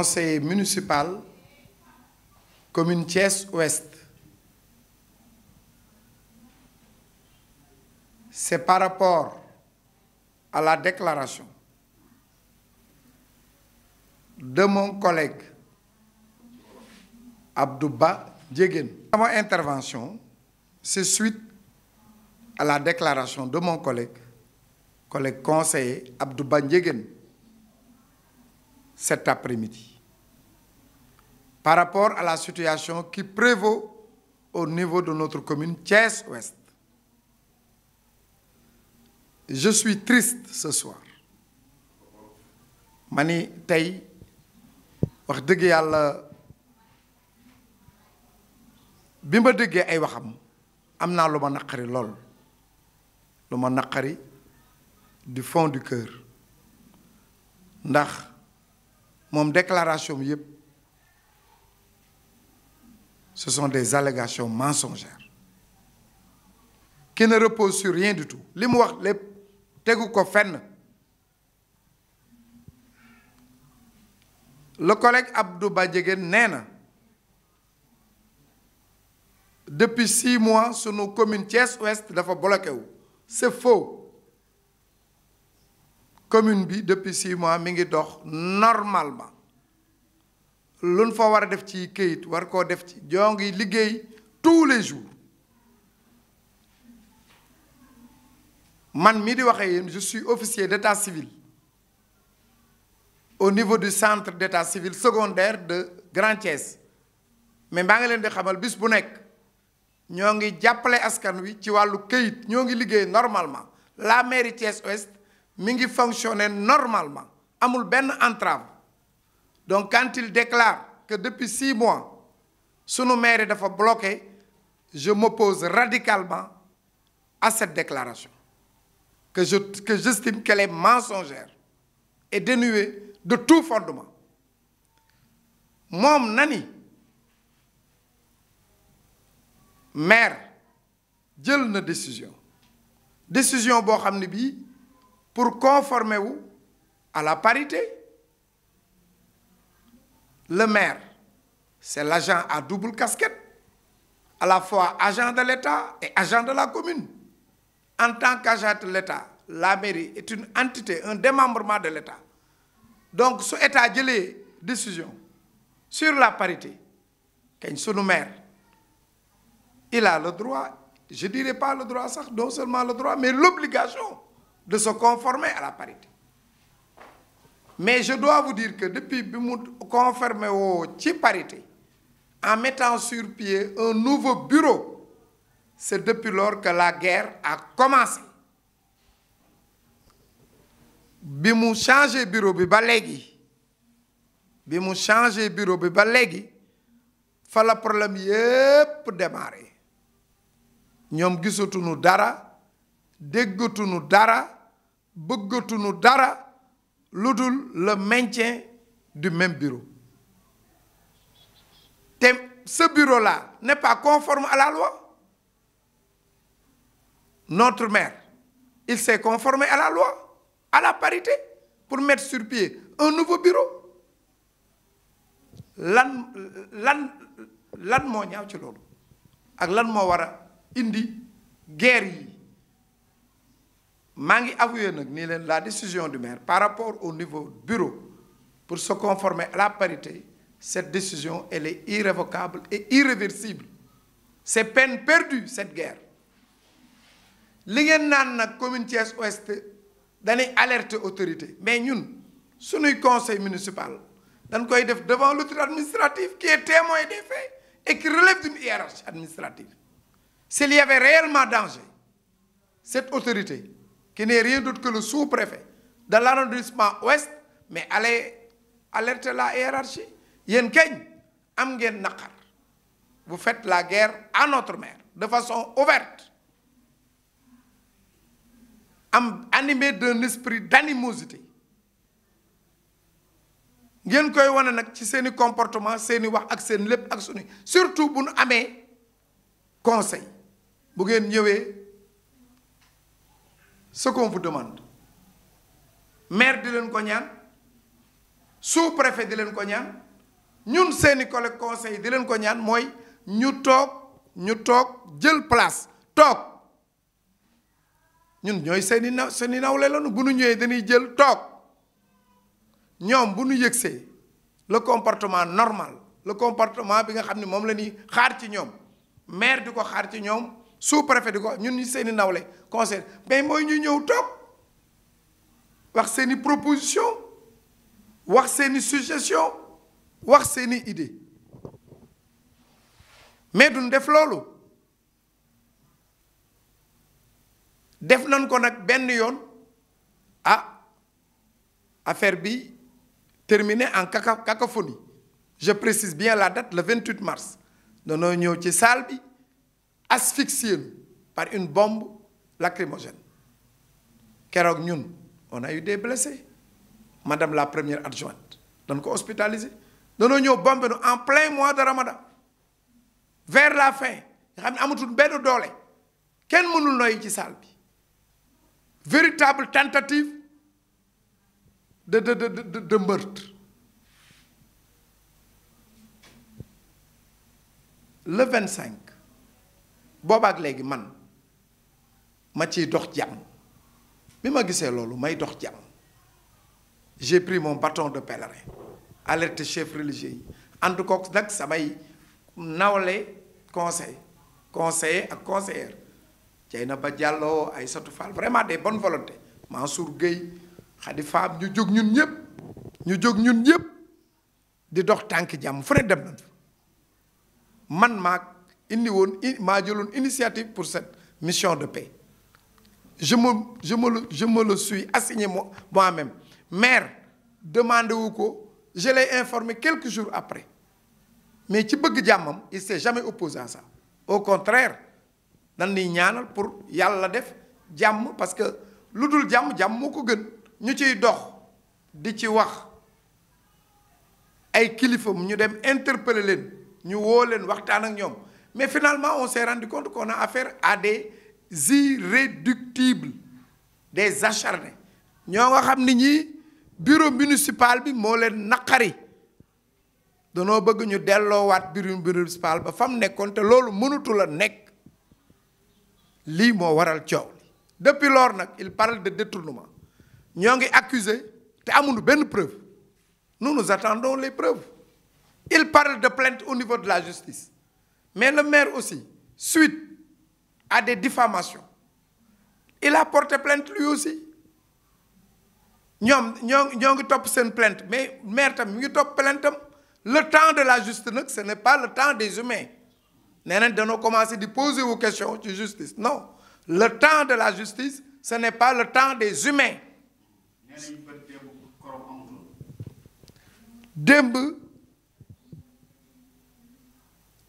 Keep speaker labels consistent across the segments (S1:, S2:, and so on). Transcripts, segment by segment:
S1: conseiller municipal, commune Thiès-Ouest. C'est par rapport à la déclaration de mon collègue Abdouba Ndiéguène. Mon intervention, c'est suite à la déclaration de mon collègue conseiller Abdouba Ndiéguène cet après-midi par rapport à la situation qui prévaut au niveau de notre commune Thiès-Ouest. Je suis triste ce soir mani tey wax dëgg yàlla bi ma déggee ay waxam am naa lu ma naqari lool lu ma naqari du fond du cœur ndax moom déclaration bi yépp ce sont des allégations mensongères qui ne reposent sur rien du tout li mu wax lépp tegu ko fenn. Le collègue Abdouba Ndiéguène nee na depuis 6 mois sunu commune Thiès-Ouest dafa bloqué wu. C'est faux. Commune bi depuis 6 mois mi ngi dox normalement luñ fa war a def ci këyit war koo def ci joo ngi liggéey tous les jours. Man mii di waxee yéen je suis officier d'état civil au niveau du centre d'état civil secondaire de Grand Thiès mais maa ngi leen di xamal bis bu nekk ñoo ngi jàppale askan wi ci wàllu këyit ñoo ngi liggéey normalement la mairie Thiès-Ouest mi ngi fonctionner normalement amul benn entrave donc quand il déclare que depuis 6 mois sunu mairie dafa bloqué je m'oppose radicalement à cette déclaration que j'estime qu'elle est mensongère et dénuée de tout fondement moom nani maire jël na décision boo xam ne bii pour conformer wu à la parité. Le maire c'est l'agent à double casquette à la fois agent de l'État et agent de la commune. En tant qu'agent de l'État, la mairie est une entité, un démembrement de l'État. Donc, ce État jëlee décision sur la parité, kañ sunu maire, il a le droit, je dirais pas le droit sax, non seulement le droit, mais l'obligation de se conformer à la parité. Mais je dois vous dire que depuis bi mu conformé woo ci parité, en mettant sur pied un nouveau bureau, c'est depuis lors que la guerre a commencé. Bi mu changé bureau bi ba léegi fa la problème yépp démarré ñoom gisatuñu dara déggatuñu dara bëggatuñu dara lu dul le maintien du même bureau. Te ce bureau-là n'est pas conforme à la loi. Notre maire, il s'est conformé à la loi, à la parité, pour mettre sur pied un nouveau bureau. Lan moo ñaaw ci loolu ak lan moo war a indi guerre yi maa ngi avoué nag nii leen la décision du maire par rapport au niveau bureau pour se conformer à la parité, cette décision elle est irrévocable et irréversible. C'est peine perdue cette guerre. Li ngeen naan nag commune Thiès-Ouest dañuy alerter autorité mais ñun suñuy conseil municipal dañ koy def devant l'autorité administrative qui est témoin des faits et qui relève d'une hiérarchie administrative. S'il y avait réellement danger, cette autorité qui n'est rien d'autre que le sous-préfet de l'arrondissement ouest mais allez alerter la hiérarchie. Yéen kañ am ngeen naqar, vous faites la guerre à notre maire de façon ouverte, animé d'un esprit d'animosité. ngeen koy wane nag ci seeni comportement seeni wax ak seen lépp ak sunu surtout bu nu amee conseil bu ngeen ñëwee ce qu'on vous demande maire di leen ko ñaan sous-préfet di leen ko ñaan ñun seeni collègue conseil di leen ko ñaan mooy ñu toog jël place toog ñun ñooy seeni nawle lañu bu ñu ñëwee dañuy jël toog ñoom bu ñu yëgsee le comportement normal le comportement bi nga xam ne moom la ñuy xaar ci ñoom maire di ko xaar ci ñoom sous-préfet di ko ñun ñu seeni nawle conseil mais mooy ñu ñëw toog wax seeni proposition wax seeni suggestion wax seeni idée mais duñ def loolu def nañ ko nag benn yoon affaire bi terminé en cacophonie je précise bien la date le 28 mars danoo ñëw ci salle bi asphyxié par une bombe lacrymogène keroog ñun on a eu des blessés madame la première adjointe dañ ko hospitalisé danoo ñëw bombe nu en plein mois de Ramadan vers la fin nga xam ne amatul benn doole kenn mënul noyyi ci salle bi véritable tentative de meurtre le 25 boobaak léegi man ma ciy dox jàmm bi ma gisee loolu may dox jàmm j'ai pris mon bâton de pèlerin alerte chef religieux yi ànd kook nag samay nawle conseiller ak conseillère Dieynaba Diallo Aïssatou Fall vraiment des bonnes volontés Mansour Gueye Khady Fam ñu jóg ñun ñëpp di dox tànk jàmm fu ne dem nañ man maa jëloon initiative pour cette mission de paix je me le suis assigné moi-même maire demandé wu ko je l'ai informé quelques jours après mais ci bëgg jàmmam il s'est jamais opposé à ça au contraire dañ ni ñaanal pour yàlla def jàmm parce que lu dul jàmm moo ko gën ñu ciy dox di ci wax ay kilifam ñu dem interpeller leen ñu woo leen waxtaan ak ñoom mais finalement on s'est rendu compte qu'on a affaire à des irréductibles des acharnés ñoo nga xam ni ñi bureau municipal bi moo leen naqari danoo bëgg ñu delloowaat bureau municipal ba fa mu nekkoon te loolu mënatu la nekk lii moo waral coow li depuis lors nag il parle de détournement ñoo ngi accusé te amuñu benn preuve nous attendons les preuves il parle de plainte au niveau de la justice mais le maire aussi suite à des diffamations il a porté plainte lui aussi ñoo ngi topp seen plainte mais maire tam mi ngi topp plainte am le temps de la justice nag ce n'est pas le temps des humains nee nañ dañoo commencé di poser aux questions ci justice non le temps de la justice ce n'est pas le temps des humains démb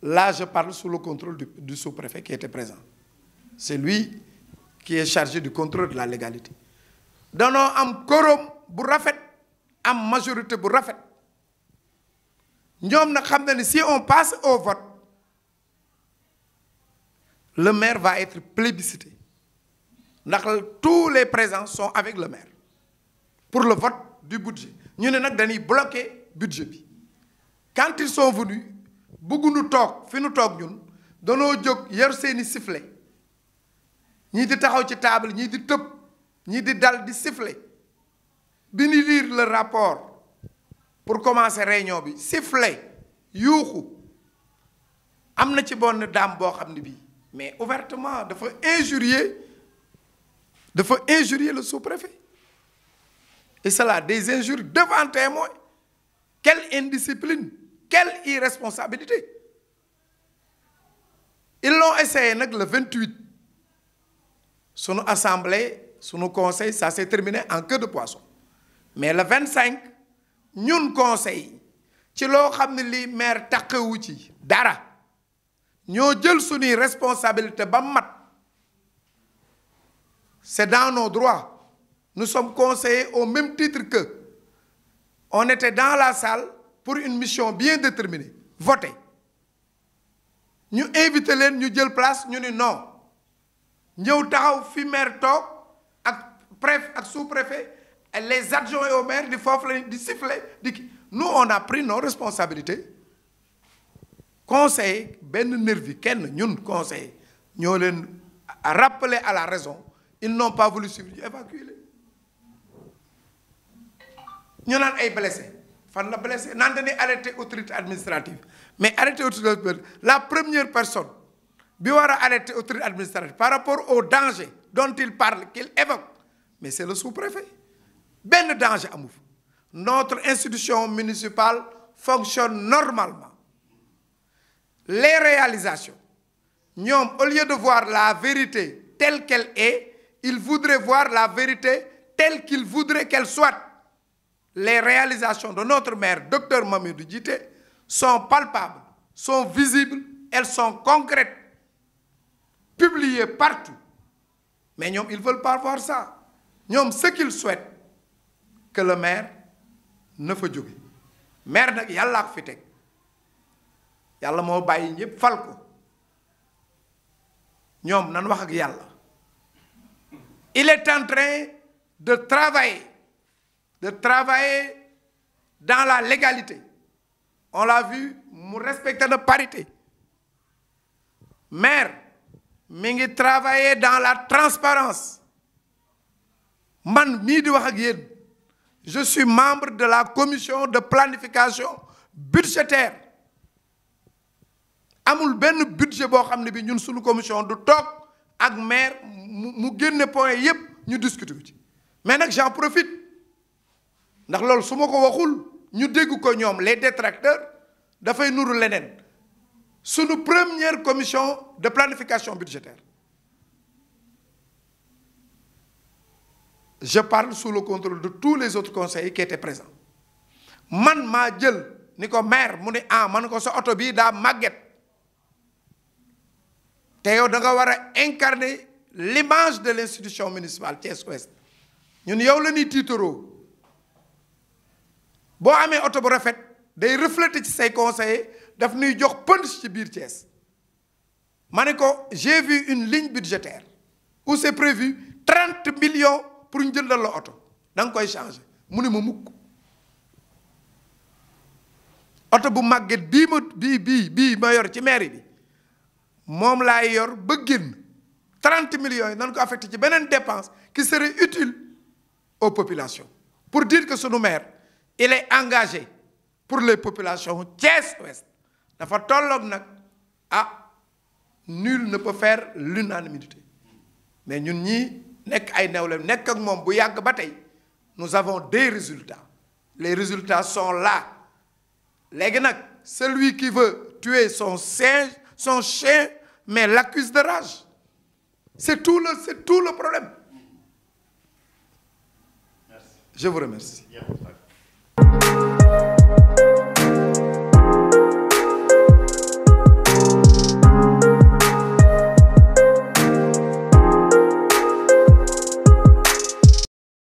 S1: là je parle sous le contrôle du sous-préfet qui était présent c'est lui qui est chargé du contrôle de la légalité danoo am quorum bu rafet am majorité bu rafet ñoom nag xam na ni si on passe au vote le maire va être plébiscité ndax tous les présents sont avec le maire pour le vote du budget ñu ne nag dañuy bloquer budget bi quand ils sont venus bëgguñu toog fi nu toog ñun danoo jóg yor seeni sifflet ñii di taxaw ci table ñii di tëb ñii di dal di sifflet bi ñu lire le rapport pour commencer réunion bi sifflet yuuxu am na ci bonne dame boo xam ne bii mais ouvertement dafa injurier le sous-préfet et cela des injures devant témoin quelle indiscipline quelle irresponsabilité ils l'ont essayé nag le 28 sunu assemblée sunu conseil ça s'est terminé en queue de poisson mais le 25 ñun conseil ci loo xam ne lii maire taqewu ci dara ñoo jël suñuy responsabilité ba mat c'est dans nos droits nous sommes conseillers au même titre que on était dans la salle pour une mission bien déterminée voter ñu invité leen ñu jël place ñu ni non ñëw taxaw fi maire toog ak préfet ak sous-préfet Et les adjoints au maire di foofu la di siffler nous on a pris nos responsabilités conseiller benn nervi kenn ñun conseiller ñoo leen rappeler à la raison ils n'ont pas voulu suivre ñu évacuer leen ñu naan ay blessé fan la blessé naan dañuy arrêter autorité administrative mais arrêter autorité administrative la première personne bi war a arrêter autorité administrative par rapport au danger dont il parle qu'il évoque mais c'est le sous-préfet benn danger amu fa notre institution municipale fonctionne normalement les réalisations ñoom au lieu de voir la vérité telle qu'elle est ils voudraient voir la vérité telle qu'ils voudraient qu'elle soit. Les réalisations de notre maire docteur Mamadou Djité sont palpables, sont visibles, elles sont concrètes, publiées partout. Mais ñoom ils ne veulent pas voir ça. ñoom ce qu'ils souhaitent que le maire na fa jóge maire nag yàllaa ko fi teg yàlla moo bàyyi ñëpp fal ko ñoom nan wax ak yàlla. Il est en train de travailler dans la légalité. On l'a vu mu respecter la parité. Maire mi ngi travailler dans la transparence man mii di wax ak yéen je suis membre de la commission de planification budgétaire amul benn budget boo xam ne bi ñun suñu commission du toog ak maire mu génne point yépp ñu discuter ci mais nag j'en profite ndax loolu su ma ko waxul ñu dégg ko ñoom les détracteurs dafay nuru leneen suñu première commission de planification budgétaire je parle sous le contrôle de tous les autres conseillers qui étaient présents man maa jël ni ko maire mu ne man ko sa oto bii daa màgget te yow da nga war a incarner l'image de l'institution municipale Thiès Ouest ñun yow la ñuy tiitaroo boo amee oto bu rafet day refléter ci say conseillers daf ñuy jox punch ci biir Thiès ma ne ko j'ai vu une ligne budgétaire où c'est prévu 30 millions pour ñu jëndal la oto da nga koy changer mu ne ma mukk oto bu màgget bii ma yor ci mairie bi moom laay yor ba génn 30 millions yi nañ ko affecté ci beneen dépense qui serait utile aux populations pour dire que sunu maire il est engagé pour les populations Thiès Ouest dafa tolloog nag nul ne peut faire l'unanimité mais ñun ñii nekk ay nawlem nekk ak moom bu yàgg ba tey nous avons des résultats les résultats sont là léegi nag celui qui veut tuer son chien mais l'accuse de rage c'est tout le problème. Merci. Je vous remercie.